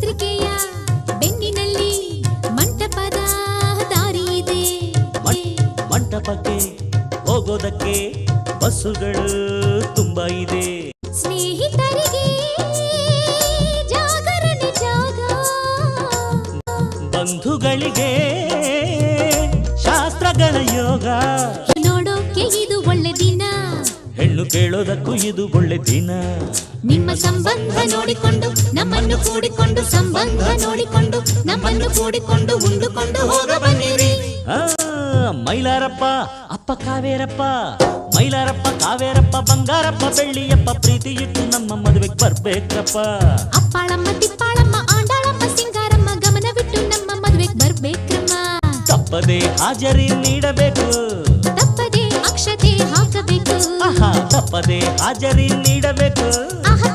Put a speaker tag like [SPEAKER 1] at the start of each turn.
[SPEAKER 1] ಪತ್ರಿಕೆಯ ಬೆನ್ನಿನಲ್ಲಿ ಮಂಟಪದ ದಾರಿ ಇದೆ.
[SPEAKER 2] ಮಂಟಪಕ್ಕೆ ಹೋಗೋದಕ್ಕೆ ಬಸ್ಸುಗಳು ತುಂಬಾ ಇದೆ.
[SPEAKER 1] ಸ್ನೇಹಿತರಿಗೆ ಜಾಗರಣೆ ಜಾಗ,
[SPEAKER 2] ಬಂಧುಗಳಿಗೆ ಶಾಸ್ತ್ರಗಳ ಯೋಗ.
[SPEAKER 1] ನೋಡೋಕೆ ಇದು ಒಳ್ಳೆ ದಿನ,
[SPEAKER 2] ಹೆಣ್ಣು ಕೇಳೋದಕ್ಕೂ ಇದು ಒಳ್ಳೆ ದಿನ.
[SPEAKER 1] ನಿಮ್ಮ ಸಂಬಂಧ ನೋಡಿಕೊಂಡು ನಮ್ಮನ್ನು ಕೂಡಿಕೊಂಡು, ಸಂಬಂಧ ನೋಡಿಕೊಂಡು ನಮ್ಮನ್ನು ಕೂಡಿಕೊಂಡು ಉಂಡುಕೊಂಡು ಹೋಗ ಬನ್ನಿರಿ.
[SPEAKER 2] ಮೈಲಾರಪ್ಪ ಅಪ್ಪ ಕಾವೇರಪ್ಪ, ಮೈಲಾರಪ್ಪ ಕಾವೇರಪ್ಪ ಬಂಗಾರಪ್ಪ ಬೆಳ್ಳಿಯಪ್ಪ, ಪ್ರೀತಿ ಇಟ್ಟು ನಮ್ಮ ಮದುವೆಗೆ ಬರ್ಬೇಕ್ರಪ್ಪ.
[SPEAKER 1] ಅಪ್ಪಾಳಮ್ಮ ತಿಪ್ಪಾಳಮ್ಮ ಆಂಡಾಳಮ್ಮ ಸಿಂಗಾರಮ್ಮ ಗಮನವಿಟ್ಟು ನಮ್ಮ ಮದುವೆಗೆ ಬರ್ಬೇಕ್ರಮ್ಮ.
[SPEAKER 2] ತಪ್ಪದೆ ಹಾಜರಿ ನೀಡಬೇಕು,
[SPEAKER 1] ತಪ್ಪದೆ ಅಕ್ಷತೆ ಹಾಕಬೇಕು,
[SPEAKER 2] ತಪ್ಪದೆ ಹಾಜರಿ ನೀಡಬೇಕು.
[SPEAKER 1] ಆಹಾ